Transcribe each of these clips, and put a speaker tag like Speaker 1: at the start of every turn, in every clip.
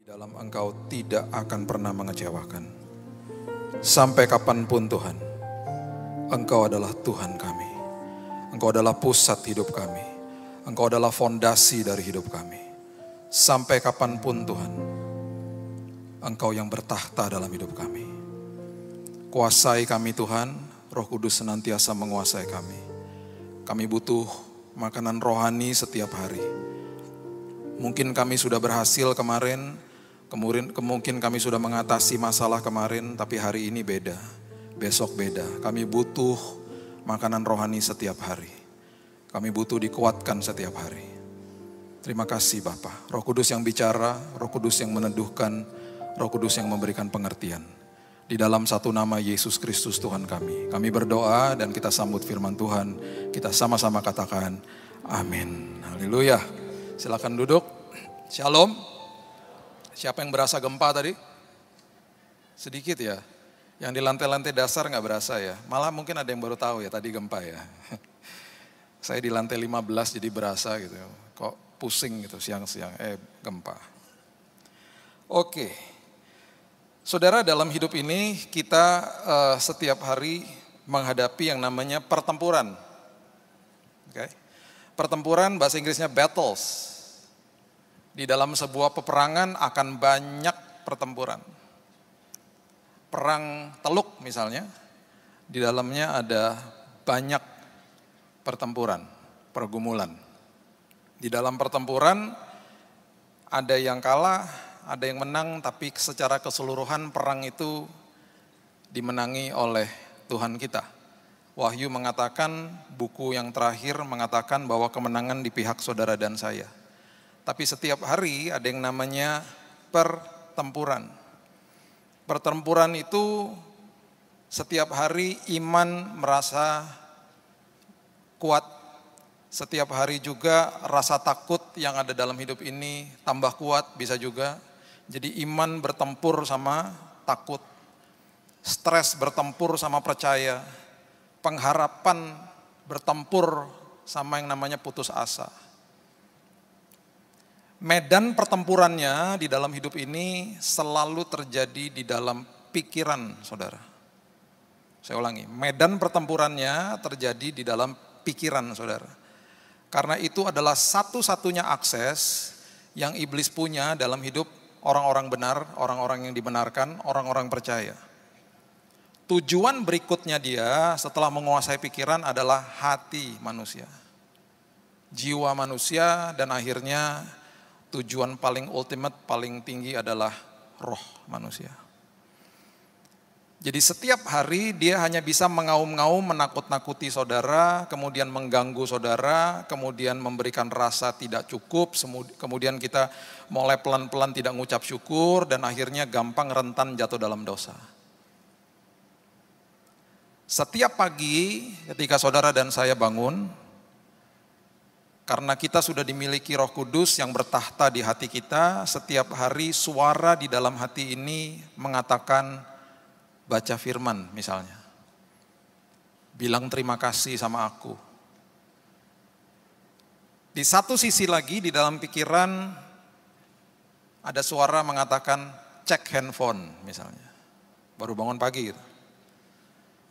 Speaker 1: Dalam Engkau tidak akan pernah mengecewakan. Sampai kapanpun Tuhan, Engkau adalah Tuhan kami. Engkau adalah pusat hidup kami. Engkau adalah fondasi dari hidup kami. Sampai kapanpun Tuhan, Engkau yang bertahta dalam hidup kami. Kuasai kami Tuhan, Roh Kudus senantiasa menguasai kami. Kami butuh makanan rohani setiap hari. Mungkin kami sudah berhasil kemarin, mungkin kami sudah mengatasi masalah kemarin, tapi hari ini beda, besok beda. Kami butuh makanan rohani setiap hari. Kami butuh dikuatkan setiap hari. Terima kasih Bapa, Roh Kudus yang bicara, Roh Kudus yang meneduhkan, Roh Kudus yang memberikan pengertian. Di dalam satu nama Yesus Kristus Tuhan kami berdoa dan kita sambut firman Tuhan. Kita sama-sama katakan amin. Haleluya. Silakan duduk. Shalom. Siapa yang berasa gempa tadi? Sedikit ya. Yang di lantai-lantai dasar nggak berasa ya. Malah mungkin ada yang baru tahu ya tadi gempa ya. Saya di lantai 15 jadi berasa gitu. Kok pusing gitu siang-siang. Gempa. Oke. Saudara, dalam hidup ini kita setiap hari menghadapi yang namanya pertempuran. Oke. Pertempuran bahasa Inggrisnya battles. Di dalam sebuah peperangan akan banyak pertempuran. Perang Teluk misalnya, di dalamnya ada banyak pertempuran, pergumulan. Di dalam pertempuran ada yang kalah, ada yang menang, tapi secara keseluruhan perang itu dimenangi oleh Tuhan kita. Wahyu mengatakan, buku yang terakhir mengatakan bahwa kemenangan di pihak saudara dan saya. Tapi setiap hari ada yang namanya pertempuran. Pertempuran itu setiap hari iman merasa kuat. Setiap hari juga rasa takut yang ada dalam hidup ini tambah kuat bisa juga. Jadi iman bertempur sama takut. Stres bertempur sama percaya. Pengharapan bertempur sama yang namanya putus asa. Medan pertempurannya di dalam hidup ini selalu terjadi di dalam pikiran saudara. Saya ulangi, medan pertempurannya terjadi di dalam pikiran saudara. Karena itu adalah satu-satunya akses yang iblis punya dalam hidup orang-orang benar, orang-orang yang dibenarkan, orang-orang percaya. Tujuan berikutnya dia setelah menguasai pikiran adalah hati manusia. Jiwa manusia dan akhirnya tujuan paling ultimate, paling tinggi adalah roh manusia. Jadi setiap hari dia hanya bisa mengaum-ngaum, menakut-nakuti saudara, kemudian mengganggu saudara, kemudian memberikan rasa tidak cukup, kemudian kita mulai pelan-pelan tidak ngucap syukur, dan akhirnya gampang rentan jatuh dalam dosa. Setiap pagi ketika saudara dan saya bangun, karena kita sudah dimiliki Roh Kudus yang bertahta di hati kita, setiap hari suara di dalam hati ini mengatakan, baca firman misalnya. Bilang terima kasih sama aku. Di satu sisi lagi di dalam pikiran ada suara mengatakan cek handphone misalnya. Baru bangun pagi gitu.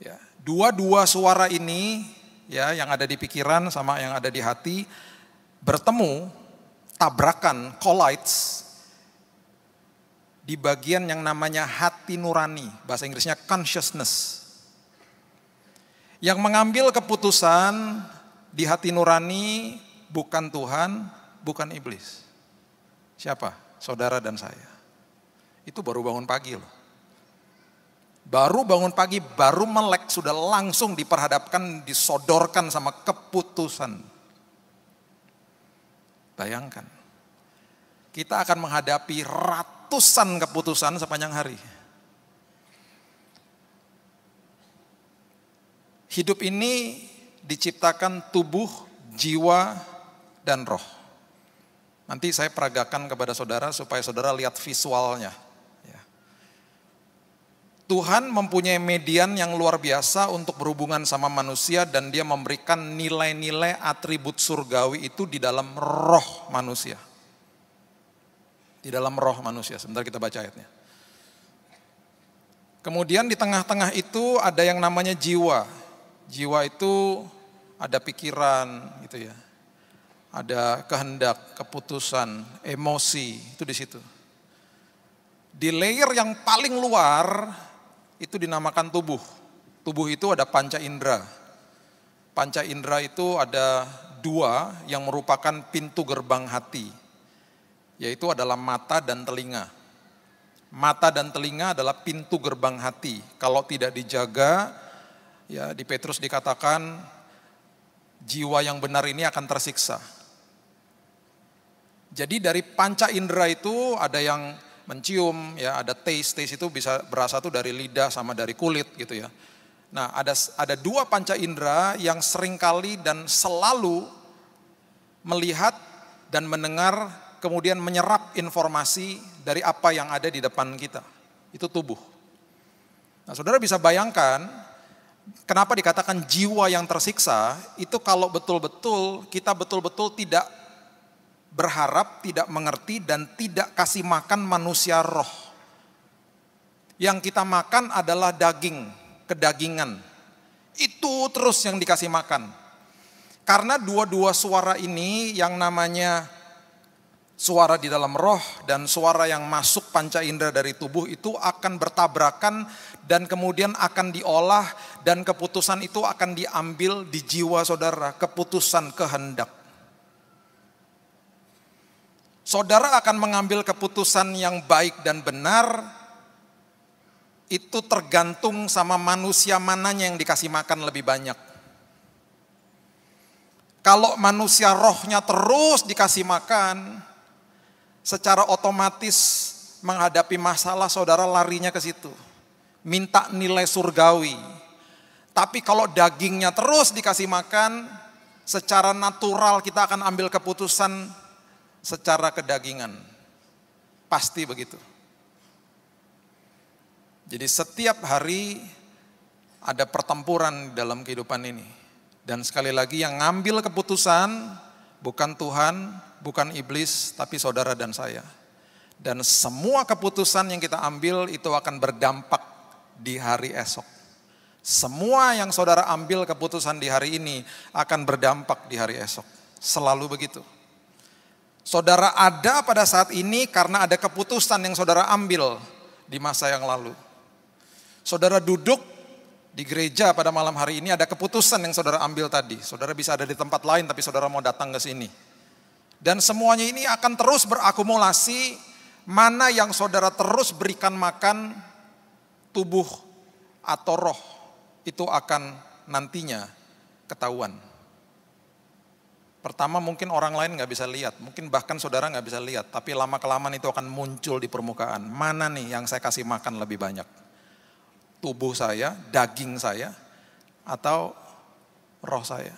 Speaker 1: Ya, dua suara ini ya, yang ada di pikiran sama yang ada di hati bertemu, tabrakan, collides di bagian yang namanya hati nurani, bahasa Inggrisnya consciousness. Yang mengambil keputusan di hati nurani bukan Tuhan, bukan iblis. Siapa? Saudara dan saya. Itu baru bangun pagi loh. Baru bangun pagi, baru melek, sudah langsung diperhadapkan, disodorkan sama keputusan. Bayangkan, kita akan menghadapi ratusan keputusan sepanjang hari. Hidup ini diciptakan tubuh, jiwa, dan roh. Nanti saya peragakan kepada saudara supaya saudara lihat visualnya. Tuhan mempunyai median yang luar biasa untuk berhubungan sama manusia dan dia memberikan nilai-nilai atribut surgawi itu di dalam roh manusia. Di dalam roh manusia. Sebentar kita baca ayatnya. Kemudian di tengah-tengah itu ada yang namanya jiwa. Jiwa itu ada pikiran gitu ya. Ada kehendak, keputusan, emosi, itu di situ. Di layer yang paling luar itu dinamakan tubuh. Tubuh itu ada panca indera. Panca indera itu ada 2 yang merupakan pintu gerbang hati. Yaitu adalah mata dan telinga. Mata dan telinga adalah pintu gerbang hati. Kalau tidak dijaga, ya di Petrus dikatakan jiwa yang benar ini akan tersiksa. Jadi dari panca indera itu ada yang mencium, ya ada taste itu bisa berasal tuh dari lidah sama dari kulit gitu ya. Nah ada 2 panca indera yang seringkali dan selalu melihat dan mendengar, kemudian menyerap informasi dari apa yang ada di depan kita. Itu tubuh. Nah saudara bisa bayangkan, kenapa dikatakan jiwa yang tersiksa, itu kalau betul-betul kita betul-betul tidak berharap, tidak mengerti, dan tidak kasih makan manusia roh. Yang kita makan adalah daging, kedagingan. Itu terus yang dikasih makan. Karena dua-dua suara ini yang namanya suara di dalam roh dan suara yang masuk panca indera dari tubuh itu akan bertabrakan dan kemudian akan diolah dan keputusan itu akan diambil di jiwa saudara, keputusan kehendak. Saudara akan mengambil keputusan yang baik dan benar, itu tergantung sama manusia mananya yang dikasih makan lebih banyak. Kalau manusia rohnya terus dikasih makan, secara otomatis menghadapi masalah saudara larinya ke situ. Minta nilai surgawi. Tapi kalau dagingnya terus dikasih makan, secara natural kita akan ambil keputusan secara kedagingan. Pasti begitu. Jadi setiap hari ada pertempuran dalam kehidupan ini. Dan sekali lagi yang ngambil keputusan bukan Tuhan, bukan iblis, tapi saudara dan saya. Dan semua keputusan yang kita ambil itu akan berdampak di hari esok. Semua yang saudara ambil keputusan di hari ini akan berdampak di hari esok. Selalu begitu. Saudara ada pada saat ini karena ada keputusan yang saudara ambil di masa yang lalu. Saudara duduk di gereja pada malam hari ini, ada keputusan yang saudara ambil tadi. Saudara bisa ada di tempat lain tapi saudara mau datang ke sini. Dan semuanya ini akan terus berakumulasi, mana yang saudara terus berikan makan, tubuh atau roh, itu akan nantinya ketahuan. Pertama mungkin orang lain gak bisa lihat, mungkin bahkan saudara gak bisa lihat, tapi lama-kelamaan itu akan muncul di permukaan. Mana nih yang saya kasih makan lebih banyak? Tubuh saya, daging saya, atau roh saya?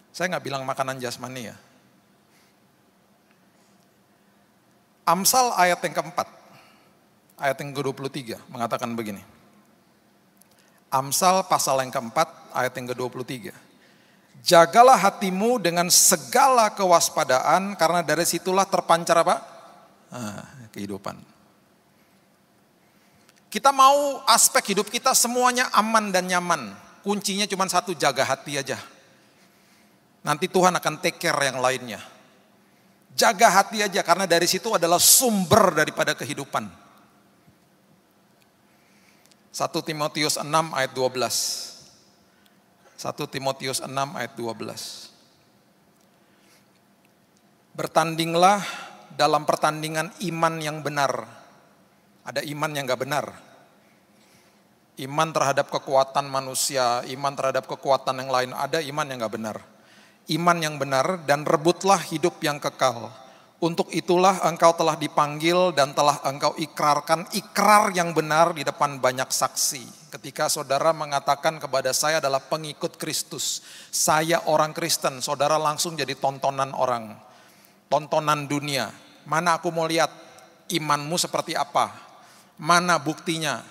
Speaker 1: Saya gak bilang makanan jasmani ya. Amsal ayat yang keempat, ayat yang ke-23 mengatakan begini. Amsal pasal yang keempat, ayat yang ke-23. Jagalah hatimu dengan segala kewaspadaan, karena dari situlah terpancar apa? Kehidupan. Kita mau aspek hidup kita semuanya aman dan nyaman. Kuncinya cuma satu, jaga hati aja. Nanti Tuhan akan take care yang lainnya. Jaga hati aja, karena dari situ adalah sumber daripada kehidupan. 1 Timotius 6 ayat 12. 1 Timotius 6 ayat 12. Bertandinglah dalam pertandingan iman yang benar. Ada iman yang gak benar. Iman terhadap kekuatan manusia, iman terhadap kekuatan yang lain. Ada iman yang gak benar. Iman yang benar, dan rebutlah hidup yang kekal. Untuk itulah engkau telah dipanggil dan telah engkau ikrarkan ikrar yang benar di depan banyak saksi. Ketika saudara mengatakan kepada saya adalah pengikut Kristus, saya orang Kristen, saudara langsung jadi tontonan orang, tontonan dunia. Mana aku mau lihat imanmu seperti apa, mana buktinya.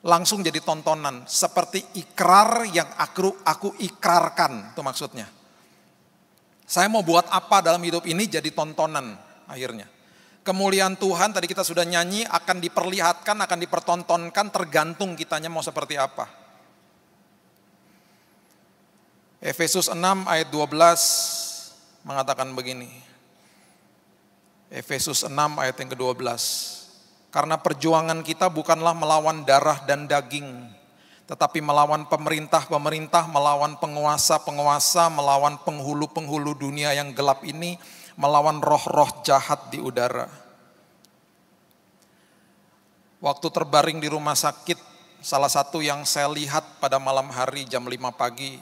Speaker 1: Langsung jadi tontonan, seperti ikrar yang aku ikrarkan, itu maksudnya. Saya mau buat apa dalam hidup ini jadi tontonan akhirnya. Kemuliaan Tuhan tadi kita sudah nyanyi, akan diperlihatkan, akan dipertontonkan, tergantung kitanya mau seperti apa. Efesus 6 ayat 12 mengatakan begini. Efesus 6 ayat yang ke-12. Karena perjuangan kita bukanlah melawan darah dan daging, tetapi melawan pemerintah-pemerintah, melawan penguasa-penguasa, melawan penghulu-penghulu dunia yang gelap ini, melawan roh-roh jahat di udara. Waktu terbaring di rumah sakit, salah satu yang saya lihat pada malam hari jam 5 pagi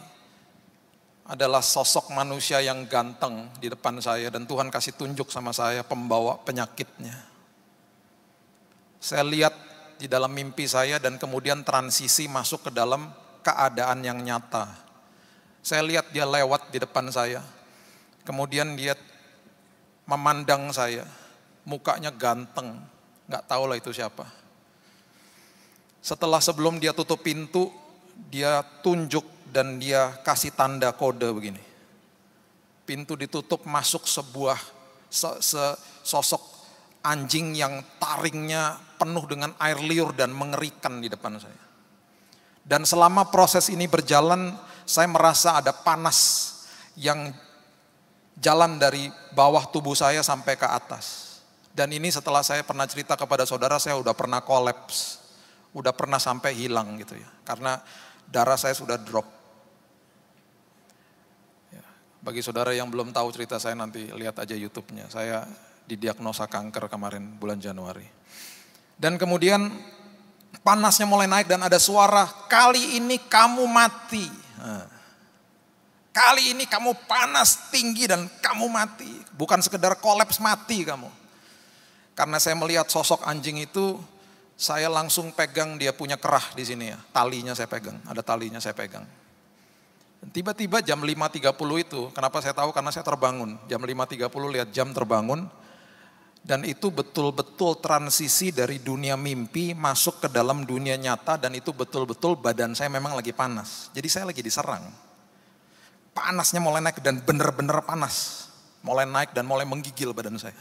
Speaker 1: adalah sosok manusia yang ganteng di depan saya, dan Tuhan kasih tunjuk sama saya pembawa penyakitnya. Saya lihat di dalam mimpi saya dan kemudian transisi masuk ke dalam keadaan yang nyata. Saya lihat dia lewat di depan saya, kemudian dia memandang saya, mukanya ganteng, gak tahu lah itu siapa. Setelah sebelum dia tutup pintu, dia tunjuk dan dia kasih tanda kode begini. Pintu ditutup, masuk sebuah sosok anjing yang taringnya penuh dengan air liur dan mengerikan di depan saya. Dan selama proses ini berjalan, saya merasa ada panas yang jalan dari bawah tubuh saya sampai ke atas. Dan ini setelah saya pernah cerita kepada saudara, saya udah pernah kolaps, udah pernah sampai hilang gitu ya. Karena darah saya sudah drop. Ya, bagi saudara yang belum tahu cerita saya, nanti lihat aja YouTube-nya. Saya didiagnosa kanker kemarin bulan Januari. Dan kemudian panasnya mulai naik dan ada suara, kali ini kamu mati. Kali ini kamu panas tinggi dan kamu mati. Bukan sekedar kolaps, mati kamu. Karena saya melihat sosok anjing itu, saya langsung pegang dia punya kerah di sini ya. Talinya saya pegang, ada talinya saya pegang. Tiba-tiba jam 5.30 itu, kenapa saya tahu? Karena saya terbangun. Jam 5.30 lihat jam terbangun. Dan itu betul-betul transisi dari dunia mimpi masuk ke dalam dunia nyata, dan itu betul-betul badan saya memang lagi panas. Jadi saya lagi diserang. Panasnya mulai naik dan benar-benar panas. Mulai naik dan mulai menggigil badan saya.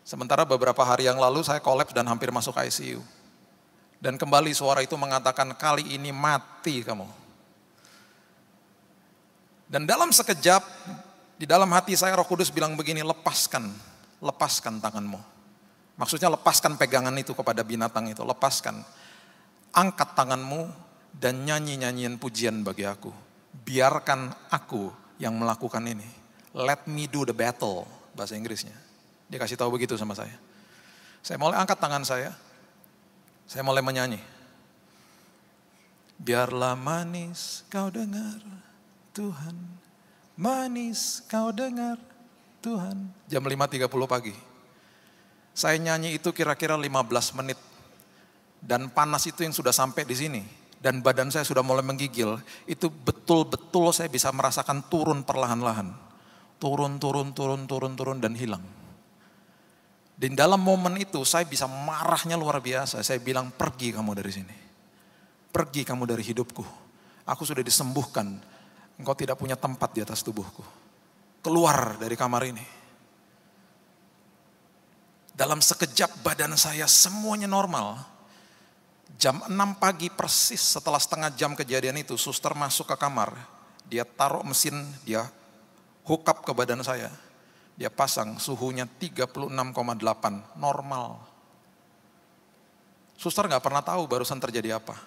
Speaker 1: Sementara beberapa hari yang lalu saya kolaps dan hampir masuk ICU. Dan kembali suara itu mengatakan, kali ini mati kamu. Dan dalam sekejap, di dalam hati saya Roh Kudus bilang begini, lepaskan tanganmu. Maksudnya lepaskan pegangan itu kepada binatang itu, lepaskan. Angkat tanganmu dan nyanyi-nyanyian pujian bagi aku. Biarkan aku yang melakukan ini. Let me do the battle, bahasa Inggrisnya. Dia kasih tahu begitu sama saya. Saya mulai angkat tangan saya mulai menyanyi. Biarlah manis kau dengar Tuhan, manis kau dengar Tuhan. Jam 5.30 pagi. Saya nyanyi itu kira-kira 15 menit. Dan panas itu yang sudah sampai di sini. Dan badan saya sudah mulai menggigil. Itu betul-betul saya bisa merasakan turun perlahan-lahan. Turun dan hilang. Dan dalam momen itu saya bisa marahnya luar biasa. Saya bilang, pergi kamu dari sini. Pergi kamu dari hidupku. Aku sudah disembuhkan. Engkau tidak punya tempat di atas tubuhku. Keluar dari kamar ini. Dalam sekejap badan saya semuanya normal. Jam 6 pagi persis setelah setengah jam kejadian itu, suster masuk ke kamar. Dia taruh mesin, dia hook up ke badan saya. Dia pasang suhunya 36,8, normal. Suster gak pernah tahu barusan terjadi apa.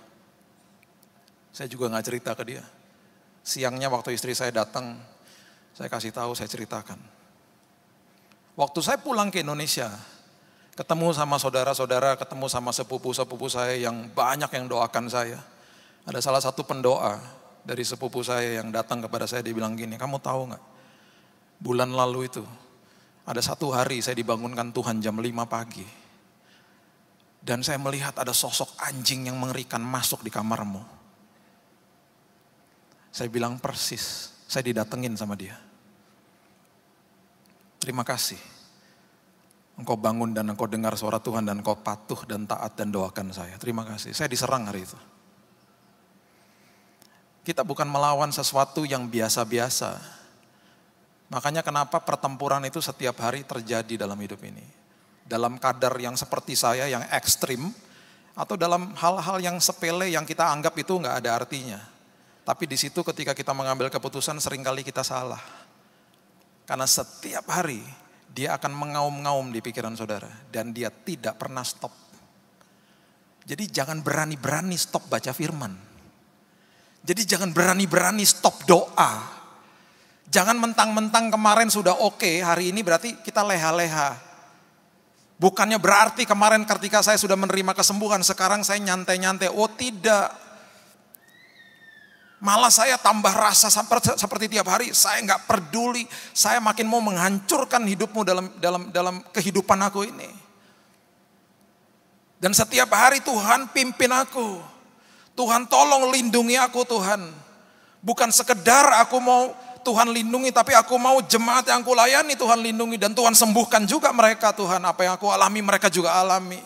Speaker 1: Saya juga gak cerita ke dia. Siangnya waktu istri saya datang, saya kasih tahu, saya ceritakan. Waktu saya pulang ke Indonesia, ketemu sama saudara-saudara, ketemu sama sepupu-sepupu saya yang banyak yang doakan saya. Ada salah satu pendoa dari sepupu saya yang datang kepada saya, dia bilang gini, kamu tahu gak? Bulan lalu itu, ada satu hari saya dibangunkan Tuhan jam 5 pagi. Dan saya melihat ada sosok anjing yang mengerikan masuk di kamarmu. Saya bilang persis, saya didatengin sama dia. Terima kasih. Engkau bangun dan engkau dengar suara Tuhan dan engkau patuh dan taat dan doakan saya. Terima kasih, saya diserang hari itu. Kita bukan melawan sesuatu yang biasa-biasa. Makanya kenapa pertempuran itu setiap hari terjadi dalam hidup ini. dalam kadar yang seperti saya, yang ekstrim, atau dalam hal-hal yang sepele yang kita anggap itu nggak ada artinya. Tapi di situ ketika kita mengambil keputusan seringkali kita salah. Karena setiap hari dia akan mengaum-ngaum di pikiran saudara. Dan dia tidak pernah stop. Jadi jangan berani-berani stop baca firman. Jadi jangan berani-berani stop doa. Jangan mentang-mentang kemarin sudah oke, hari ini berarti kita leha-leha. Bukannya berarti kemarin ketika saya sudah menerima kesembuhan, sekarang saya nyantai-nyantai. Oh tidak. Malah saya tambah rasa seperti tiap hari, saya nggak peduli, saya makin mau menghancurkan hidupmu dalam kehidupan aku ini. Dan setiap hari Tuhan pimpin aku, Tuhan tolong lindungi aku Tuhan. Bukan sekedar aku mau Tuhan lindungi, tapi aku mau jemaat yang aku layani Tuhan lindungi. Dan Tuhan sembuhkan juga mereka Tuhan, apa yang aku alami mereka juga alami.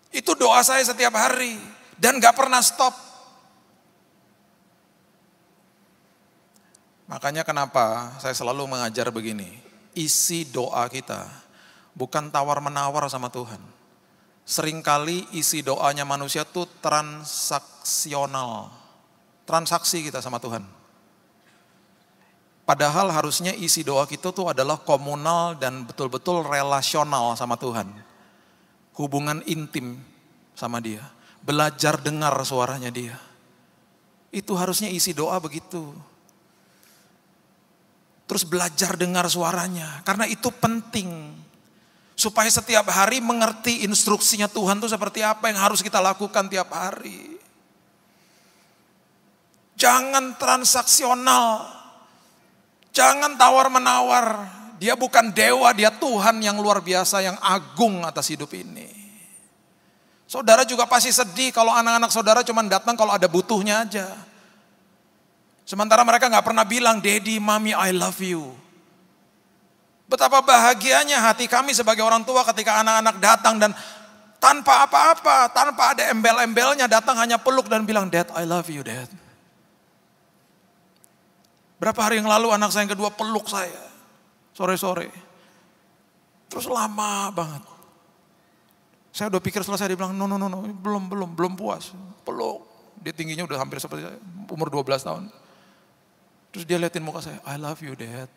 Speaker 1: Itu doa saya setiap hari, dan gak pernah stop. Makanya kenapa saya selalu mengajar begini, isi doa kita bukan tawar-menawar sama Tuhan. Seringkali isi doanya manusia tuh transaksional, transaksi kita sama Tuhan. Padahal harusnya isi doa kita tuh adalah komunal dan betul-betul relasional sama Tuhan. Hubungan intim sama Dia, belajar dengar suaranya Dia. Itu harusnya isi doa begitu. Terus belajar dengar suaranya, karena itu penting. Supaya setiap hari mengerti instruksinya Tuhan itu seperti apa yang harus kita lakukan tiap hari. Jangan transaksional, jangan tawar-menawar. Dia bukan dewa, dia Tuhan yang luar biasa, yang agung atas hidup ini. Saudara juga pasti sedih kalau anak-anak saudara cuma datang kalau ada butuhnya aja. Sementara mereka gak pernah bilang, Daddy, Mami, I love you. Betapa bahagianya hati kami sebagai orang tua ketika anak-anak datang dan tanpa apa-apa, tanpa ada embel-embelnya, datang hanya peluk dan bilang, Dad, I love you, Dad. Berapa hari yang lalu anak saya yang kedua peluk saya, sore-sore. Terus lama banget. Saya udah pikir selesai, dia bilang, no, belum puas. Peluk, dia tingginya udah hampir seperti saya, umur 12 tahun. Terus dia liatin muka saya, I love you Dad.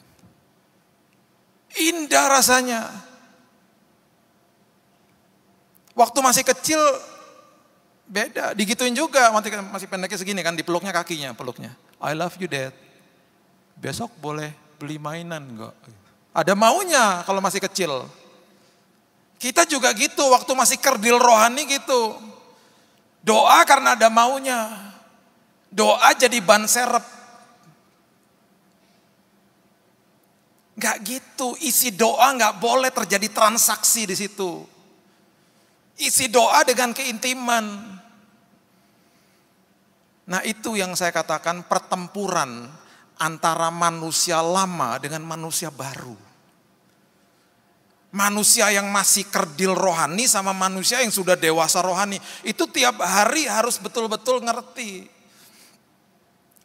Speaker 1: Indah rasanya. Waktu masih kecil beda, digituin juga, masih pendeknya segini kan, dipeluknya kakinya, peluknya. I love you Dad. Besok boleh beli mainan enggak? Ada maunya kalau masih kecil. Kita juga gitu, waktu masih kerdil rohani gitu. Doa karena ada maunya. Doa jadi ban serep. Gak gitu, isi doa gak boleh terjadi transaksi di situ. Isi doa dengan keintiman. Nah itu yang saya katakan pertempuran antara manusia lama dengan manusia baru. Manusia yang masih kerdil rohani sama manusia yang sudah dewasa rohani. Itu tiap hari harus betul-betul ngerti.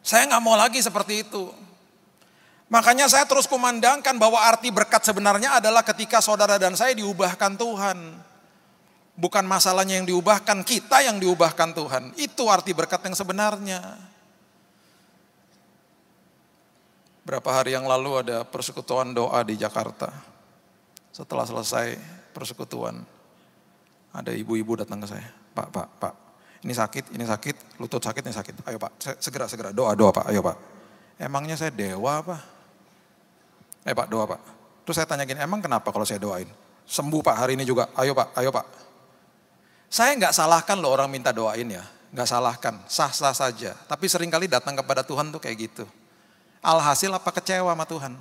Speaker 1: Saya gak mau lagi seperti itu. Makanya saya terus kumandangkan bahwa arti berkat sebenarnya adalah ketika saudara dan saya diubahkan Tuhan. Bukan masalahnya yang diubahkan, kita yang diubahkan Tuhan. Itu arti berkat yang sebenarnya. Berapa hari yang lalu ada persekutuan doa di Jakarta. Setelah selesai persekutuan, ada ibu-ibu datang ke saya. Pak, ini sakit, lutut sakit, ini sakit. Ayo Pak, segera, doa Pak, ayo Pak. Emangnya saya dewa apa? Pak doa Pak. Terus saya tanya gini, emang kenapa kalau saya doain? Sembuh Pak hari ini juga, ayo Pak. Saya nggak salahkan loh orang minta doain ya. Nggak salahkan, sah-sah saja. Tapi seringkali datang kepada Tuhan tuh kayak gitu. Alhasil apa kecewa sama Tuhan.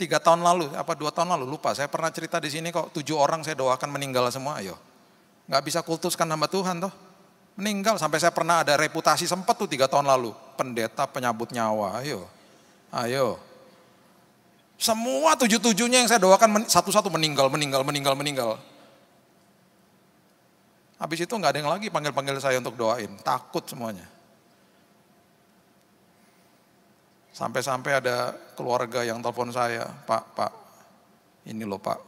Speaker 1: 3 tahun lalu, 2 tahun lalu, lupa. Saya pernah cerita di sini kok, 7 orang saya doakan meninggal semua, ayo. Nggak bisa kultuskan hamba Tuhan toh. Meninggal, sampai saya pernah ada reputasi sempat tuh 3 tahun lalu. Pendeta penyabut nyawa, ayo. Semua 7-7-nya yang saya doakan satu-satu meninggal. Habis itu nggak ada yang lagi panggil-panggil saya untuk doain, takut semuanya. Sampai-sampai ada keluarga yang telepon saya, Pak, Ini loh Pak,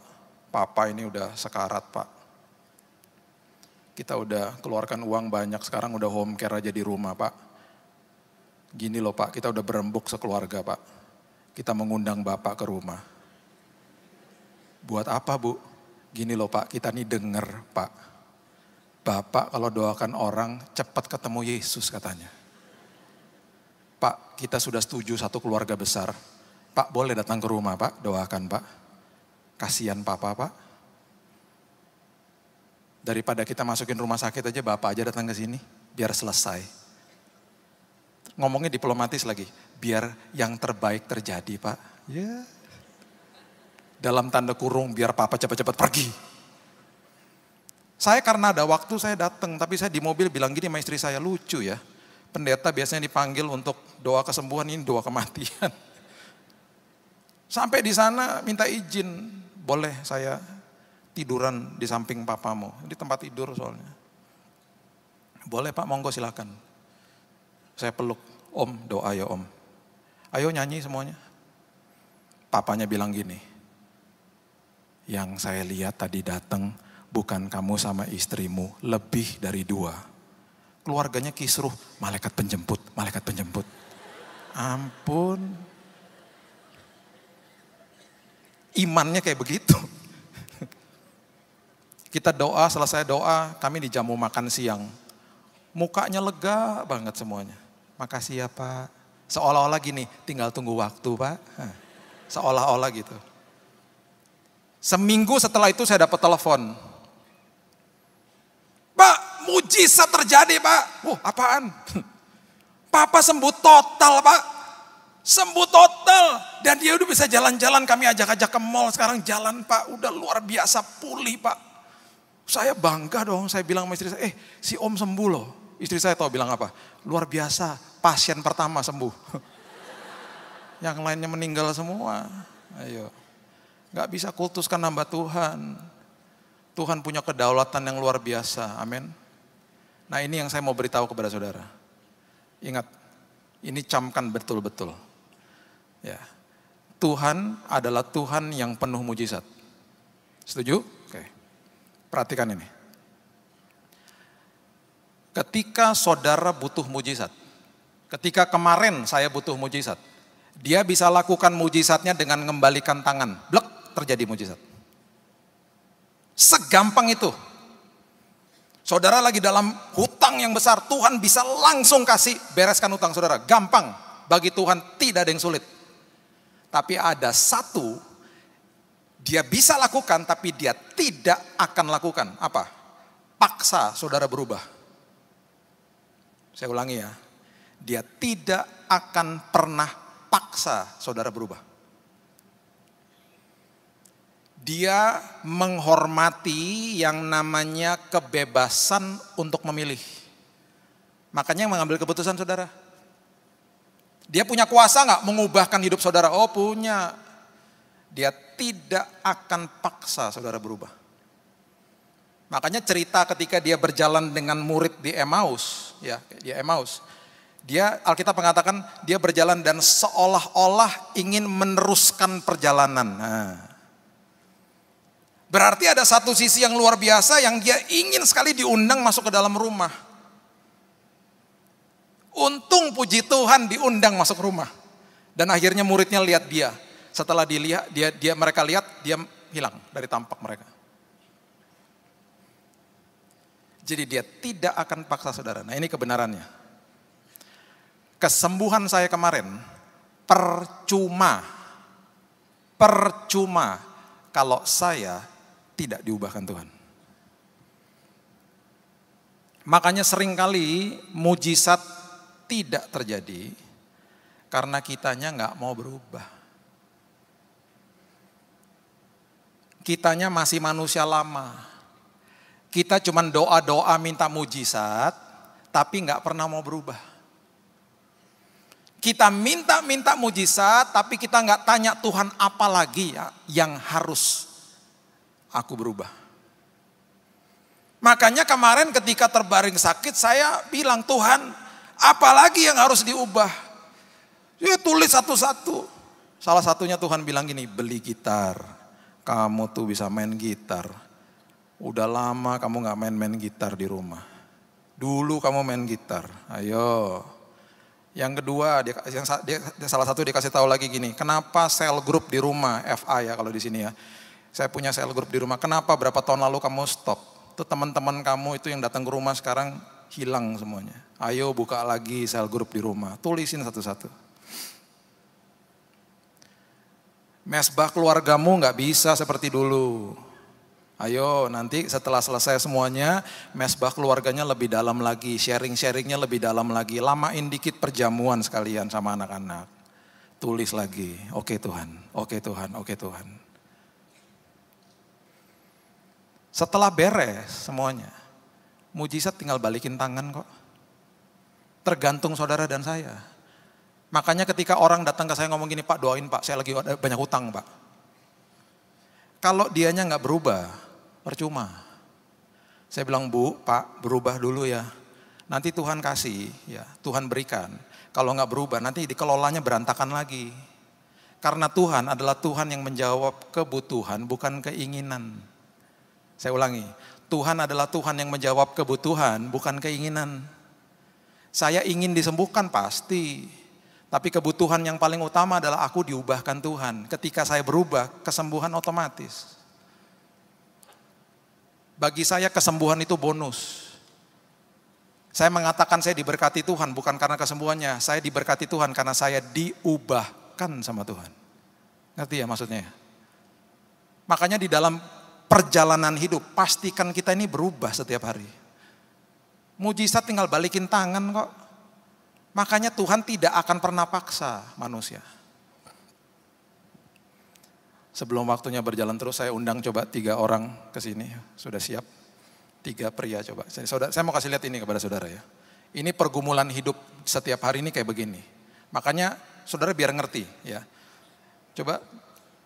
Speaker 1: Papa ini udah sekarat Pak. Kita udah keluarkan uang banyak, sekarang udah home care aja di rumah Pak. Gini loh Pak, kita udah berembuk sekeluarga Pak. Kita mengundang Bapak ke rumah. Buat apa Bu? Gini loh Pak, kita nih denger Pak. Bapak kalau doakan orang cepat ketemu Yesus katanya. Pak, kita sudah setuju satu keluarga besar. Pak boleh datang ke rumah Pak, doakan Pak. Kasihan Papa Pak. Daripada kita masukin rumah sakit aja, Bapak aja datang ke sini, biar selesai. Ngomongnya diplomatis lagi, biar yang terbaik terjadi Pak. Ya. Dalam tanda kurung, biar Papa cepat-cepat pergi. Saya karena ada waktu saya datang, tapi saya di mobil bilang gini sama istri saya, lucu ya. Pendeta biasanya dipanggil untuk doa kesembuhan, ini doa kematian. Sampai di sana minta izin, boleh saya tiduran di samping papamu, di tempat tidur soalnya. Boleh Pak, monggo silakan. Saya peluk, Om doa ya Om. Ayo nyanyi semuanya. Papanya bilang gini, yang saya lihat tadi datang bukan kamu sama istrimu, lebih dari 2. Keluarganya kisruh, malaikat penjemput, malaikat penjemput. Ampun. Imannya kayak begitu. Kita doa, selesai doa, kami di jamu makan siang. Mukanya lega banget semuanya. Makasih ya Pak. Seolah-olah gini, tinggal tunggu waktu Pak. Seolah-olah gitu. Seminggu setelah itu saya dapat telepon. Pak, mujizat terjadi Pak. Apaan? Papa sembuh total Pak. Sembuh total. Dan dia udah bisa jalan-jalan, kami ajak-ajak ke mall. Sekarang jalan Pak, udah luar biasa pulih Pak. Saya bangga dong, saya bilang sama istri saya, si Om sembuh loh. Istri saya tahu bilang apa? Luar biasa, pasien pertama sembuh. Yang lainnya meninggal semua. Ayo. Gak bisa kultuskan hamba Tuhan. Tuhan punya kedaulatan yang luar biasa. Amin. Nah ini yang saya mau beritahu kepada saudara. Ingat, ini camkan betul-betul. Ya, Tuhan adalah Tuhan yang penuh mujizat. Setuju? Oke. Perhatikan ini. Ketika saudara butuh mujizat, ketika kemarin saya butuh mujizat, dia bisa lakukan mujizatnya dengan mengembalikan tangan. Blek, terjadi mujizat. Segampang itu. Saudara lagi dalam hutang yang besar, Tuhan bisa langsung kasih bereskan hutang saudara. Gampang, bagi Tuhan tidak ada yang sulit. Tapi ada satu, dia bisa lakukan tapi dia tidak akan lakukan. Apa? Paksa saudara berubah. Saya ulangi ya, dia tidak akan pernah paksa saudara berubah. Dia menghormati yang namanya kebebasan untuk memilih. Makanya yang mengambil keputusan saudara. Dia punya kuasa nggak mengubahkan hidup saudara? Oh punya. Dia tidak akan paksa saudara berubah. Makanya cerita ketika dia berjalan dengan murid di Emmaus, ya di Emmaus. Dia, Alkitab mengatakan dia berjalan dan seolah-olah ingin meneruskan perjalanan. Nah, berarti ada satu sisi yang luar biasa yang dia ingin sekali diundang masuk ke dalam rumah. Untung puji Tuhan diundang masuk rumah. Dan akhirnya muridnya lihat dia. Setelah dilihat, mereka lihat, dia hilang dari tampak mereka. Jadi dia tidak akan paksa saudara. Nah ini kebenarannya. Kesembuhan saya kemarin percuma kalau saya tidak diubahkan Tuhan. Makanya seringkali mujizat tidak terjadi karena kitanya nggak mau berubah. Kitanya masih manusia lama. Kita cuma doa-doa minta mujizat, tapi nggak pernah mau berubah. Kita minta mujizat, tapi kita nggak tanya Tuhan apa lagi ya yang harus aku berubah. Makanya kemarin ketika terbaring sakit saya bilang Tuhan apa lagi yang harus diubah. Ya tulis satu-satu. Salah satunya Tuhan bilang gini, beli gitar, kamu tuh bisa main gitar. Udah lama kamu gak main-main gitar di rumah. Dulu kamu main gitar, ayo. Yang kedua, salah satu dikasih tahu lagi gini, kenapa sel grup di rumah, FA ya kalau di sini ya. Saya punya sel grup di rumah, kenapa berapa tahun lalu kamu stop? Itu teman-teman kamu itu yang datang ke rumah sekarang hilang semuanya. Ayo buka lagi sel grup di rumah, tulisin satu-satu. Mesbah keluargamu gak bisa seperti dulu. Ayo nanti setelah selesai semuanya, mesbah keluarganya lebih dalam lagi, sharing-sharingnya lebih dalam lagi. Lamain dikit perjamuan sekalian sama anak-anak. Tulis lagi, oke Tuhan, oke Tuhan, oke Tuhan. Setelah beres semuanya, mujizat tinggal balikin tangan kok. Tergantung saudara dan saya. Makanya ketika orang datang ke saya ngomong gini, Pak doain Pak, saya lagi ada banyak hutang Pak. Kalau dianya gak berubah, percuma. Saya bilang, Bu, Pak berubah dulu ya. Nanti Tuhan kasih, ya Tuhan berikan. Kalau gak berubah nanti dikelolanya berantakan lagi. Karena Tuhan adalah Tuhan yang menjawab kebutuhan, bukan keinginan. Saya ulangi, Tuhan adalah Tuhan yang menjawab kebutuhan, bukan keinginan. Saya ingin disembuhkan pasti. Tapi kebutuhan yang paling utama adalah aku diubahkan Tuhan. Ketika saya berubah, kesembuhan otomatis. Bagi saya kesembuhan itu bonus. Saya mengatakan saya diberkati Tuhan bukan karena kesembuhannya. Saya diberkati Tuhan karena saya diubahkan sama Tuhan. Ngerti ya maksudnya? Makanya di dalam perjalanan hidup, pastikan kita ini berubah setiap hari. Mujizat tinggal balikin tangan kok. Makanya Tuhan tidak akan pernah paksa manusia. Sebelum waktunya berjalan terus, saya undang coba 3 orang ke sini. Sudah siap? 3 pria coba. Saya mau kasih lihat ini kepada saudara ya. Ini pergumulan hidup setiap hari ini kayak begini. Makanya saudara biar ngerti ya. Coba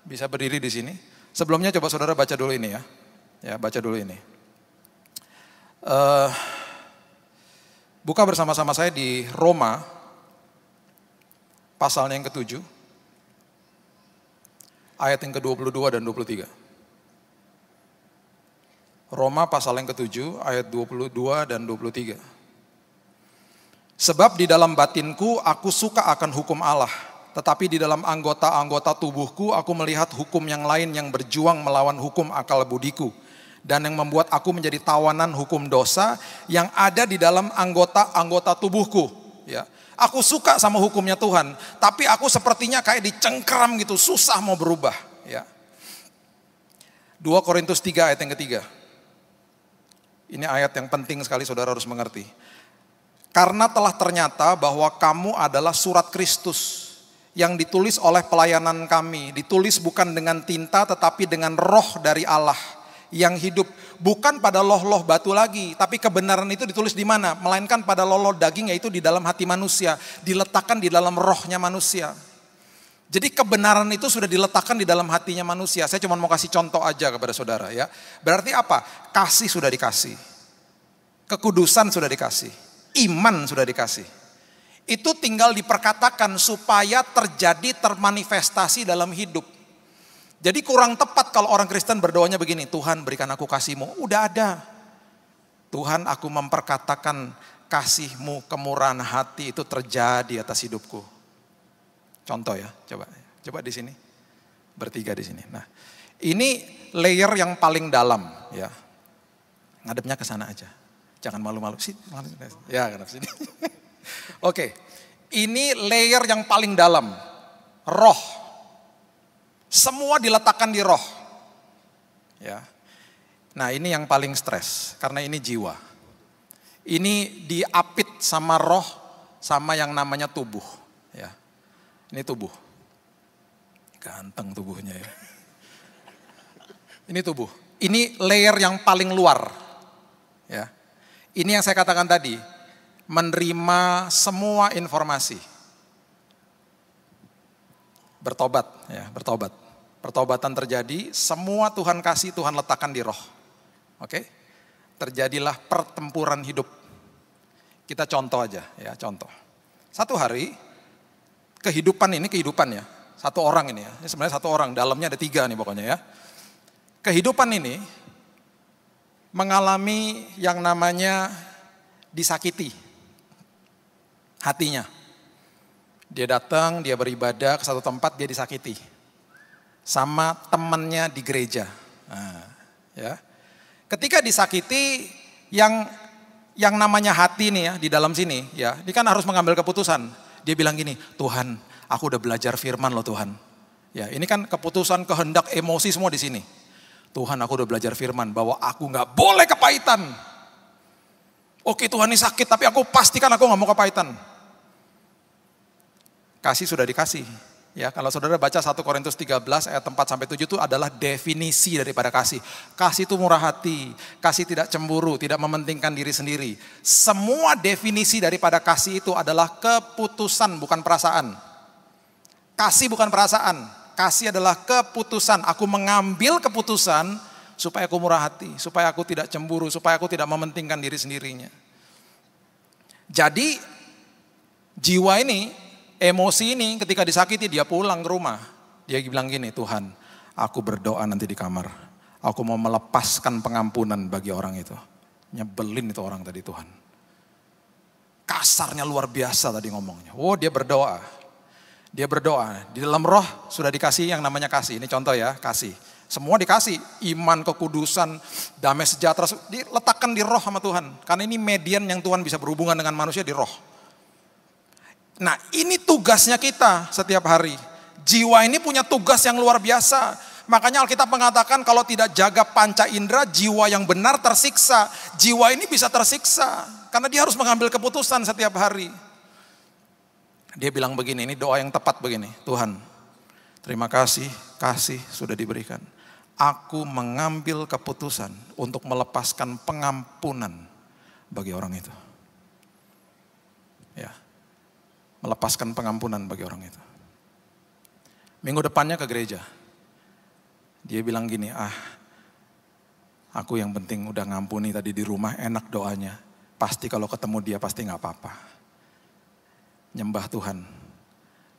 Speaker 1: bisa berdiri di sini. Sebelumnya coba saudara baca dulu ini ya. Ya baca dulu ini. Buka bersama-sama saya di Roma, pasalnya yang ke-7, ayat yang ke-22 dan 23. Roma pasal yang ke-7, ayat 22 dan 23. Sebab di dalam batinku aku suka akan hukum Allah, tetapi di dalam anggota-anggota tubuhku aku melihat hukum yang lain yang berjuang melawan hukum akal budiku. Dan yang membuat aku menjadi tawanan hukum dosa yang ada di dalam anggota-anggota tubuhku. Ya, aku suka sama hukumnya Tuhan, tapi aku sepertinya kayak dicengkeram gitu, susah mau berubah. Ya. 2 Korintus 3 ayat yang ketiga. Ini ayat yang penting sekali saudara harus mengerti. Karena telah ternyata bahwa kamu adalah surat Kristus yang ditulis oleh pelayanan kami, ditulis bukan dengan tinta tetapi dengan roh dari Allah yang hidup, bukan pada loh-loh batu lagi, tapi kebenaran itu ditulis di mana? Melainkan pada loh-loh daging, yaitu di dalam hati manusia, diletakkan di dalam rohnya manusia. Jadi kebenaran itu sudah diletakkan di dalam hatinya manusia. Saya cuma mau kasih contoh aja kepada saudara ya. Berarti apa? Kasih sudah dikasih, kekudusan sudah dikasih, iman sudah dikasih. Itu tinggal diperkatakan supaya termanifestasi dalam hidup. Jadi kurang tepat kalau orang Kristen berdoanya begini, Tuhan berikan aku kasih-Mu. Udah ada. Tuhan aku memperkatakan kasih-Mu, kemurahan hati itu terjadi atas hidupku. Contoh ya, coba di sini. Bertiga di sini. Nah, ini layer yang paling dalam ya. Ngadepnya ke sana aja. Jangan malu-malu sih. Ya, ngadep sini. Oke. Ini layer yang paling dalam. Roh. Semua diletakkan di roh. Ya. Nah ini yang paling stres, karena ini jiwa. Ini diapit sama roh, sama yang namanya tubuh. Ya. Ini tubuh. Ganteng tubuhnya ya. Ini tubuh. Ini layer yang paling luar. Ya. Ini yang saya katakan tadi, menerima semua informasi. Bertobat, ya, bertobat. Pertobatan terjadi, semua Tuhan kasih, Tuhan letakkan di roh. Oke? Terjadilah pertempuran hidup. Kita contoh aja, ya, contoh. Satu hari, kehidupan ya. Satu orang ini ya. Ini sebenarnya satu orang, dalamnya ada 3 nih pokoknya ya. kehidupan ini mengalami yang namanya disakiti hatinya. Dia datang, dia beribadah ke satu tempat, dia disakiti sama temannya di gereja. Nah, ya. Ketika disakiti, yang namanya hati nih ya di dalam sini ya, dia kan harus mengambil keputusan. Dia bilang gini, Tuhan, aku udah belajar firman loh Tuhan. Ya, ini kan keputusan, kehendak, emosi semua di sini. Tuhan, aku udah belajar firman bahwa aku nggak boleh kepahitan. Oke Tuhan, ini sakit tapi aku pastikan aku nggak mau kepahitan. Kasih sudah dikasih. Ya, kalau saudara baca 1 Korintus 13 ayat 4-7 itu adalah definisi daripada kasih. Kasih itu murah hati, kasih tidak cemburu, tidak mementingkan diri sendiri. Semua definisi daripada kasih itu adalah keputusan, bukan perasaan. Kasih bukan perasaan, kasih adalah keputusan. Aku mengambil keputusan supaya aku murah hati, supaya aku tidak cemburu, supaya aku tidak mementingkan diri sendirinya. Jadi jiwa ini, emosi ini ketika disakiti dia pulang ke rumah. Dia bilang gini, Tuhan, aku berdoa nanti di kamar. Aku mau melepaskan pengampunan bagi orang itu. Nyebelin itu orang tadi Tuhan. Kasarnya luar biasa tadi ngomongnya. Oh dia berdoa. Dia berdoa. Di dalam roh sudah dikasih yang namanya kasih. Ini contoh ya, kasih. Semua dikasih. Iman, kekudusan, damai sejahtera. Diletakkan di roh sama Tuhan. Karena ini median yang Tuhan bisa berhubungan dengan manusia di roh. Nah ini tugasnya kita setiap hari. Jiwa ini punya tugas yang luar biasa. Makanya Alkitab mengatakan kalau tidak jaga panca indera, jiwa yang benar tersiksa. Jiwa ini bisa tersiksa. Karena dia harus mengambil keputusan setiap hari. Dia bilang begini, ini doa yang tepat begini. Tuhan, terima kasih, kasih sudah diberikan. Aku mengambil keputusan untuk melepaskan pengampunan bagi orang itu. Ya. Melepaskan pengampunan bagi orang itu. Minggu depannya ke gereja. Dia bilang gini, aku yang penting udah ngampuni tadi di rumah, enak doanya. Pasti kalau ketemu dia pasti gak apa-apa. Nyembah Tuhan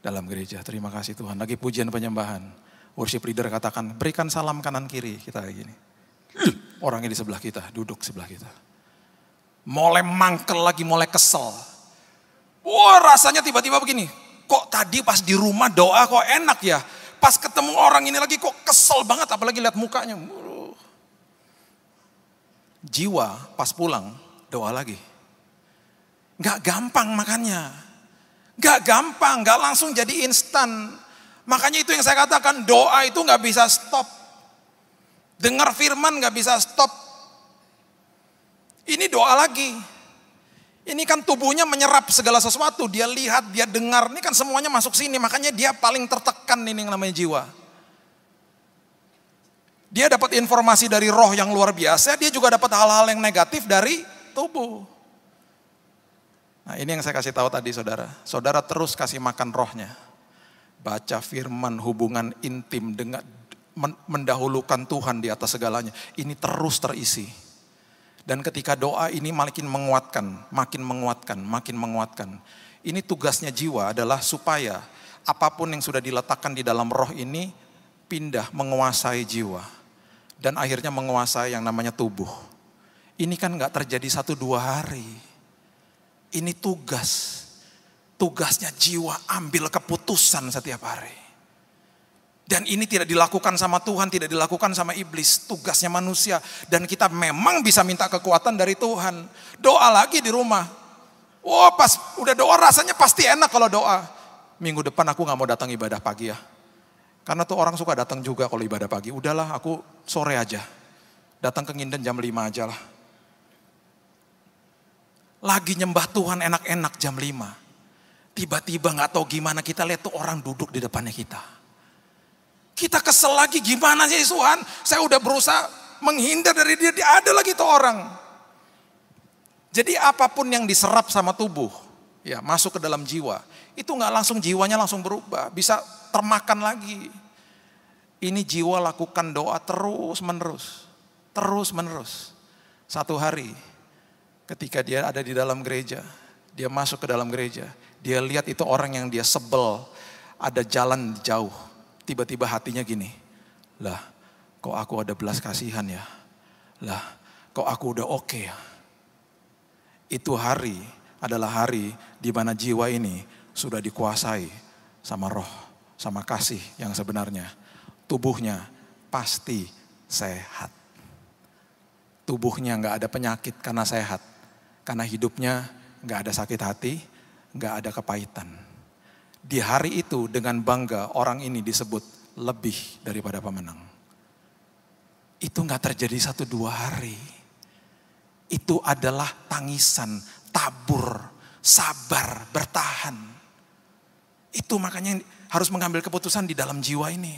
Speaker 1: dalam gereja. Terima kasih Tuhan. Lagi pujian penyembahan. Worship leader katakan, berikan salam kanan kiri. Kita kayak gini. Orangnya di sebelah kita, duduk sebelah kita. Mulai mangkel lagi, mulai kesel. Wah rasanya tiba-tiba begini, kok tadi pas di rumah doa kok enak ya. Pas ketemu orang ini lagi kok kesel banget, apalagi lihat mukanya. Jiwa pas pulang doa lagi. Gak gampang makannya. Gak gampang, gak langsung jadi instan. Makanya itu yang saya katakan, doa itu gak bisa stop. Dengar firman gak bisa stop. Ini doa lagi. Ini kan tubuhnya menyerap segala sesuatu, dia lihat, dia dengar, ini kan semuanya masuk sini, makanya dia paling tertekan ini yang namanya jiwa. Dia dapat informasi dari roh yang luar biasa, dia juga dapat hal-hal yang negatif dari tubuh. Nah ini yang saya kasih tahu tadi saudara, saudara terus kasih makan rohnya. Baca firman, hubungan intim, dengan mendahulukan Tuhan di atas segalanya, ini terus terisi. Dan ketika doa ini makin menguatkan, makin menguatkan, makin menguatkan. Ini tugasnya jiwa adalah supaya apapun yang sudah diletakkan di dalam roh ini pindah menguasai jiwa. Dan akhirnya menguasai yang namanya tubuh. Ini kan gak terjadi 1-2 hari. Ini tugas. Tugasnya jiwa ambil keputusan setiap hari. Dan ini tidak dilakukan sama Tuhan, tidak dilakukan sama iblis. Tugasnya manusia. Dan kita memang bisa minta kekuatan dari Tuhan. Doa lagi di rumah. Wah pas udah doa rasanya pasti enak kalau doa. Minggu depan aku gak mau datang ibadah pagi ya. Karena tuh orang suka datang juga kalau ibadah pagi. Udahlah aku sore aja. Datang ke Nginden jam 5 aja lah. Lagi nyembah Tuhan enak-enak jam 5. Tiba-tiba gak tahu gimana kita lihat tuh orang duduk di depannya kita. Kita kesel lagi, gimana sih Tuhan? Saya udah berusaha menghindar dari dia ada lagi tuh orang. Jadi apapun yang diserap sama tubuh, ya masuk ke dalam jiwa, itu nggak langsung jiwanya langsung berubah, bisa termakan lagi. Ini jiwa lakukan doa terus menerus. Satu hari, ketika dia ada di dalam gereja, dia masuk ke dalam gereja, dia lihat itu orang yang dia sebel, ada jalan jauh. Tiba-tiba hatinya gini, lah kok aku ada belas kasihan ya? Lah, kok aku udah oke ya? Itu hari adalah hari di mana jiwa ini sudah dikuasai sama roh, sama kasih yang sebenarnya. Tubuhnya pasti sehat. Tubuhnya gak ada penyakit karena sehat. Karena hidupnya gak ada sakit hati, gak ada kepahitan. Di hari itu dengan bangga orang ini disebut lebih daripada pemenang. Itu gak terjadi 1-2 hari. Itu adalah tangisan, tabur, sabar, bertahan. Itu makanya harus mengambil keputusan di dalam jiwa ini.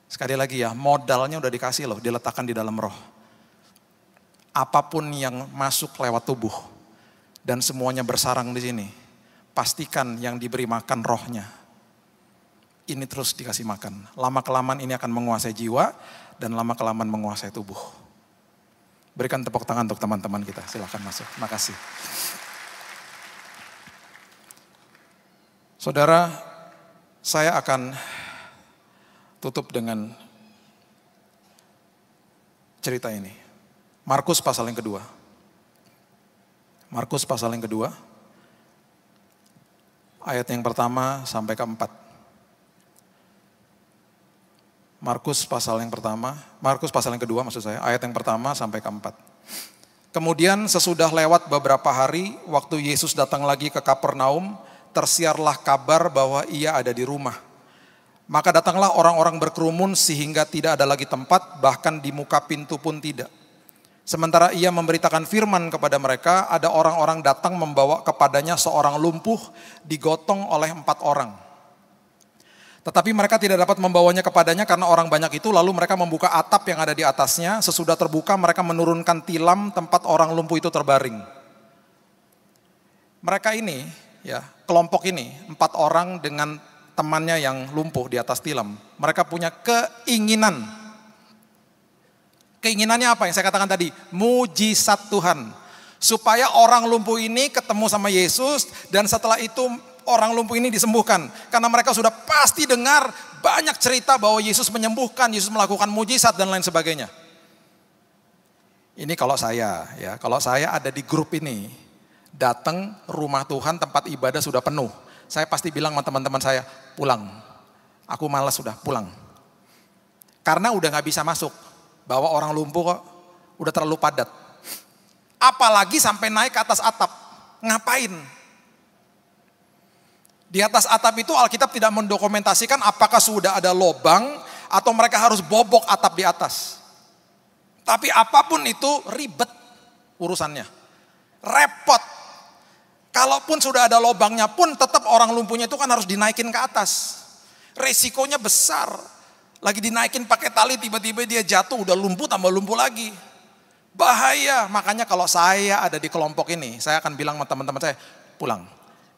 Speaker 1: Sekali lagi ya, modalnya udah dikasih loh, diletakkan di dalam roh. Apapun yang masuk lewat tubuh dan semuanya bersarang di sini, pastikan yang diberi makan rohnya. Ini terus dikasih makan. Lama-kelamaan ini akan menguasai jiwa dan lama-kelamaan menguasai tubuh. Berikan tepuk tangan untuk teman-teman kita. Silakan masuk. Makasih. Saudara, saya akan tutup dengan cerita ini. Markus pasal yang kedua. Markus pasal yang kedua. Ayat yang pertama sampai keempat. Markus pasal yang kedua maksud saya, ayat yang pertama sampai keempat. Kemudian sesudah lewat beberapa hari, waktu Yesus datang lagi ke Kapernaum, tersiarlah kabar bahwa ia ada di rumah. Maka datanglah orang-orang berkerumun sehingga tidak ada lagi tempat, bahkan di muka pintu pun tidak. Sementara ia memberitakan firman kepada mereka, ada orang-orang datang membawa kepadanya seorang lumpuh digotong oleh 4 orang. Tetapi mereka tidak dapat membawanya kepadanya karena orang banyak itu, lalu mereka membuka atap yang ada di atasnya. Sesudah terbuka mereka menurunkan tilam tempat orang lumpuh itu terbaring. Mereka ini, ya, kelompok ini, 4 orang dengan temannya yang lumpuh di atas tilam. Mereka punya keinginan. Keinginannya apa yang saya katakan tadi? Mujizat Tuhan. Supaya orang lumpuh ini ketemu sama Yesus dan setelah itu orang lumpuh ini disembuhkan. Karena mereka sudah pasti dengar banyak cerita bahwa Yesus menyembuhkan, Yesus melakukan mujizat dan lain sebagainya. Ini kalau saya ada di grup ini, datang rumah Tuhan tempat ibadah sudah penuh. Saya pasti bilang sama teman-teman saya, pulang. Aku malas sudah pulang. Karena udah gak bisa masuk. Bahwa orang lumpuh kok udah terlalu padat. Apalagi sampai naik ke atas atap. Ngapain? Di atas atap itu Alkitab tidak mendokumentasikan apakah sudah ada lobang atau mereka harus bobok atap di atas. Tapi apapun itu ribet urusannya. Repot. Kalaupun sudah ada lobangnya pun tetap orang lumpuhnya itu kan harus dinaikin ke atas. Resikonya besar. Lagi dinaikin pakai tali, tiba-tiba dia jatuh, udah lumpuh tambah lumpuh lagi. Bahaya, makanya kalau saya ada di kelompok ini, saya akan bilang sama teman-teman saya, pulang.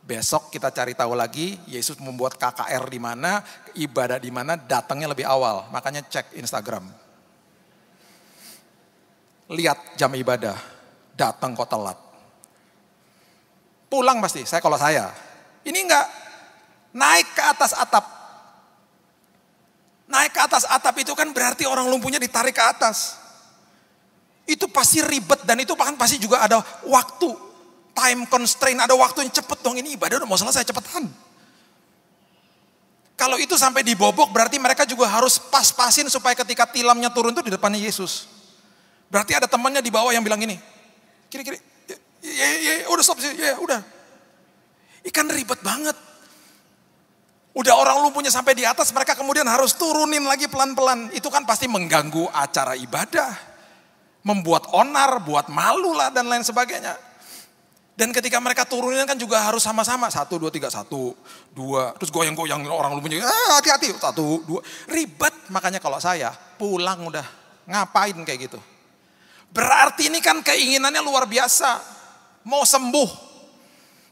Speaker 1: Besok kita cari tahu lagi, Yesus membuat KKR di mana, ibadah di mana, datangnya lebih awal. Makanya cek Instagram. Lihat jam ibadah, datang kok telat. Pulang pasti, kalau saya. Ini enggak, naik ke atas atap. Naik ke atas atap itu kan berarti orang lumpuhnya ditarik ke atas. Itu pasti ribet dan itu bahkan pasti juga ada waktu. Time constraint, ada waktu yang cepet dong, ini ibadah udah mau selesai cepetan. Kalau itu sampai dibobok berarti mereka juga harus pas-pasin supaya ketika tilamnya turun tuh di depannya Yesus. Berarti ada temannya di bawah yang bilang gini, kiri-kiri, ya udah stop sih, ya udah. Ikan ribet banget. Udah orang lumpuhnya sampai di atas, mereka kemudian harus turunin lagi pelan-pelan. Itu kan pasti mengganggu acara ibadah. Membuat onar, buat malu lah dan lain sebagainya. Dan ketika mereka turunin kan juga harus sama-sama. 1, 2, 3, 1, 2. Terus goyang-goyang orang lumpuhnya, hati-hati, 1, 2. Ribet, makanya kalau saya pulang udah. Ngapain kayak gitu. Berarti ini kan keinginannya luar biasa. Mau sembuh.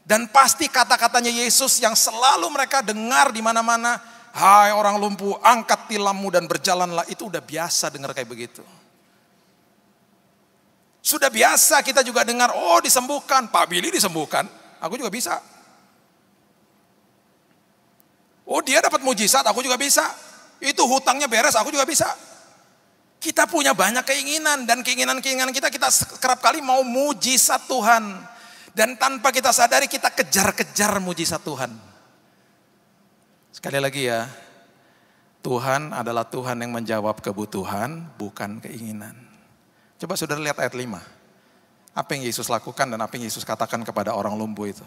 Speaker 1: Dan pasti kata-katanya Yesus yang selalu mereka dengar di mana-mana, hai orang lumpuh, angkat tilammu dan berjalanlah. Itu udah biasa dengar kayak begitu. Sudah biasa kita juga dengar, oh disembuhkan, Pak Billy disembuhkan, aku juga bisa. Oh dia dapat mujizat, aku juga bisa. Itu hutangnya beres, aku juga bisa. Kita punya banyak keinginan dan keinginan-keinginan kita kerap kali mau mujizat Tuhan. Dan tanpa kita sadari kita kejar-kejar mujizat Tuhan. Sekali lagi ya, Tuhan adalah Tuhan yang menjawab kebutuhan, bukan keinginan. Coba saudara lihat ayat 5. Apa yang Yesus lakukan dan apa yang Yesus katakan kepada orang lumpuh itu.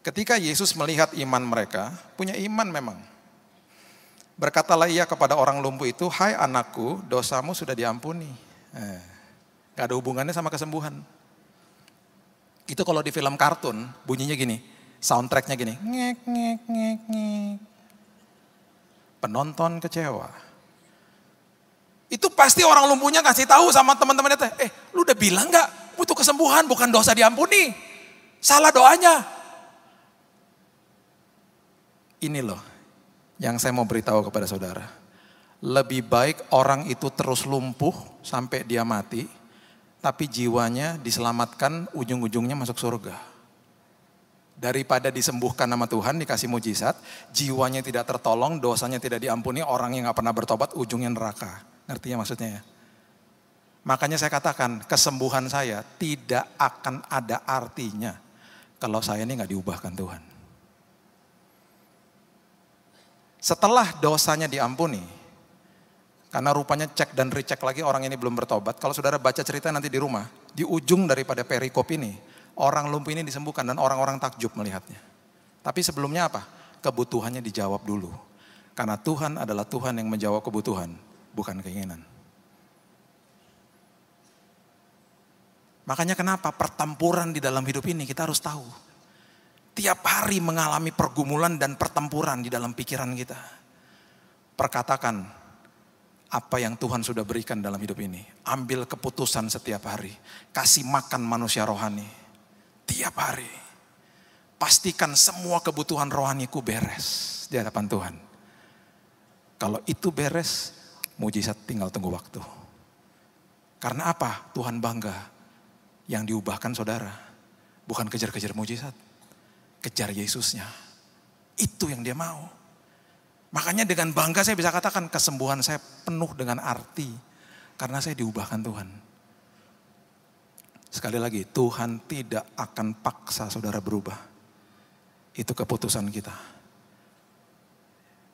Speaker 1: Ketika Yesus melihat iman mereka, punya iman memang. Berkatalah ia kepada orang lumpuh itu, hai anakku, dosamu sudah diampuni. Gak ada hubungannya sama kesembuhan. Itu kalau di film kartun, bunyinya gini, soundtracknya gini. Ngek, ngek, ngek, ngek. Penonton kecewa. Itu pasti orang lumpuhnya kasih tahu sama teman-temannya, lu udah bilang gak, butuh kesembuhan bukan dosa diampuni. Salah doanya. Ini loh yang saya mau beritahu kepada saudara. Lebih baik orang itu terus lumpuh sampai dia mati, tapi jiwanya diselamatkan, ujung-ujungnya masuk surga. Daripada disembuhkan nama Tuhan, dikasih mujizat, jiwanya tidak tertolong, dosanya tidak diampuni, orang yang gak pernah bertobat, ujungnya neraka. Ngerti ya maksudnya ya? Makanya saya katakan, kesembuhan saya tidak akan ada artinya kalau saya ini gak diubahkan Tuhan. Setelah dosanya diampuni, karena rupanya cek dan recheck lagi orang ini belum bertobat. Kalau saudara baca cerita nanti di rumah, di ujung daripada perikop ini, orang lumpuh ini disembuhkan dan orang-orang takjub melihatnya. Tapi sebelumnya apa? Kebutuhannya dijawab dulu. Karena Tuhan adalah Tuhan yang menjawab kebutuhan, bukan keinginan. Makanya kenapa pertempuran di dalam hidup ini kita harus tahu. Tiap hari mengalami pergumulan dan pertempuran di dalam pikiran kita. Perkatakan apa yang Tuhan sudah berikan dalam hidup ini. Ambil keputusan setiap hari. Kasih makan manusia rohani. Tiap hari. Pastikan semua kebutuhan rohaniku beres di hadapan Tuhan. Kalau itu beres, mujizat tinggal tunggu waktu. Karena apa? Tuhan bangga yang diubahkan saudara. Bukan kejar-kejar mujizat. Kejar Yesusnya. Itu yang dia mau. Makanya dengan bangga saya bisa katakan kesembuhan saya penuh dengan arti. Karena saya diubahkan Tuhan. Sekali lagi, Tuhan tidak akan paksa saudara berubah. Itu keputusan kita.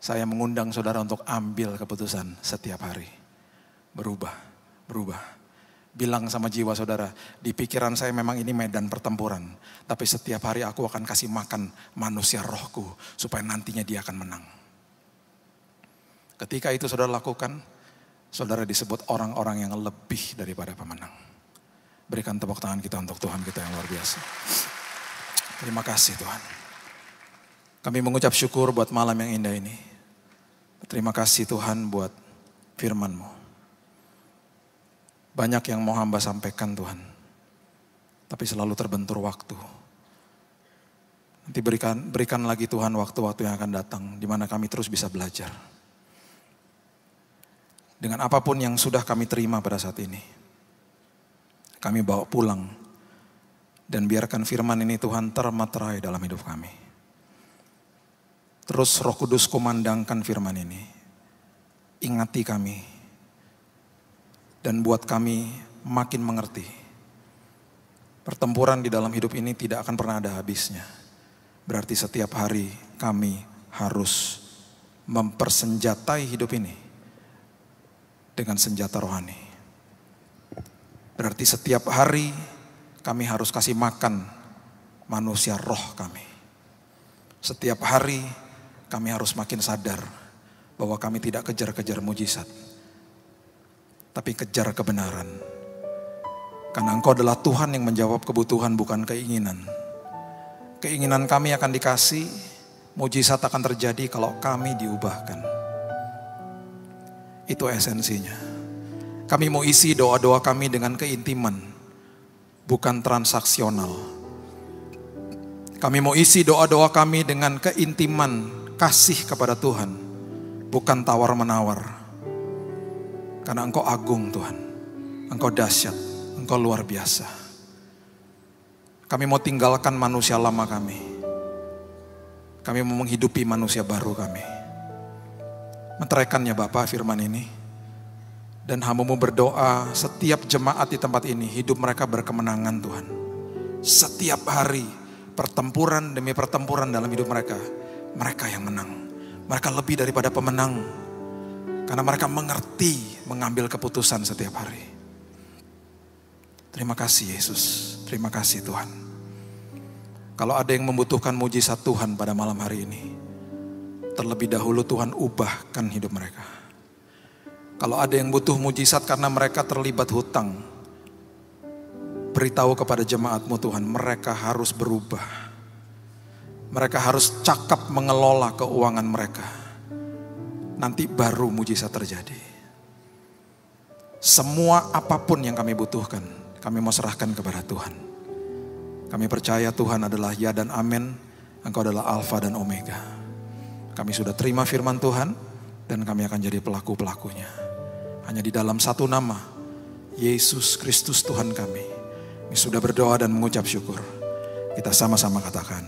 Speaker 1: Saya mengundang saudara untuk ambil keputusan setiap hari. Berubah. Bilang sama jiwa saudara, di pikiran saya memang ini medan pertempuran. Tapi setiap hari aku akan kasih makan manusia rohku, supaya nantinya dia akan menang. Ketika itu saudara lakukan, saudara disebut orang-orang yang lebih daripada pemenang. Berikan tepuk tangan kita untuk Tuhan kita yang luar biasa. Terima kasih Tuhan. Kami mengucap syukur buat malam yang indah ini. Terima kasih Tuhan buat firman-Mu. Banyak yang mau hamba sampaikan Tuhan. Tapi selalu terbentur waktu. Nanti berikan lagi Tuhan waktu-waktu yang akan datang. Di mana kami terus bisa belajar. Dengan apapun yang sudah kami terima pada saat ini. Kami bawa pulang. Dan biarkan firman ini Tuhan termaterai dalam hidup kami. Terus Roh Kudus kumandangkan firman ini. Ingati kami. Dan buat kami makin mengerti. Pertempuran di dalam hidup ini tidak akan pernah ada habisnya. Berarti setiap hari kami harus mempersenjatai hidup ini dengan senjata rohani. Berarti setiap hari kami harus kasih makan manusia roh kami. Setiap hari kami harus makin sadar bahwa kami tidak kejar-kejar mujizat. Tapi kejar kebenaran. Karena Engkau adalah Tuhan yang menjawab kebutuhan bukan keinginan. Keinginan kami akan dikasih, mujizat akan terjadi kalau kami diubahkan. Itu esensinya. Kami mau isi doa-doa kami dengan keintiman, bukan transaksional. Kami mau isi doa-doa kami dengan keintiman, kasih kepada Tuhan, bukan tawar-menawar. Karena Engkau agung Tuhan, Engkau dahsyat, Engkau luar biasa. Kami mau tinggalkan manusia lama kami. Kami mau menghidupi manusia baru kami. Meteraikan ya Bapak firman ini. Dan hamba-Mu berdoa setiap jemaat di tempat ini hidup mereka berkemenangan Tuhan. Setiap hari pertempuran demi pertempuran dalam hidup mereka, mereka yang menang. Mereka lebih daripada pemenang. Karena mereka mengerti mengambil keputusan setiap hari. Terima kasih Yesus, terima kasih Tuhan. Kalau ada yang membutuhkan mujizat Tuhan pada malam hari ini, terlebih dahulu Tuhan ubahkan hidup mereka. Kalau ada yang butuh mujizat karena mereka terlibat hutang, beritahu kepada jemaat-Mu Tuhan, mereka harus berubah. Mereka harus cakap mengelola keuangan mereka. Nanti baru mujizat terjadi. Semua apapun yang kami butuhkan, kami mau serahkan kepada Tuhan. Kami percaya Tuhan adalah ya dan amin. Engkau adalah Alfa dan Omega. Kami sudah terima firman Tuhan dan kami akan jadi pelaku-pelakunya. Hanya di dalam satu nama, Yesus Kristus Tuhan kami. Kami sudah berdoa dan mengucap syukur. Kita sama-sama katakan,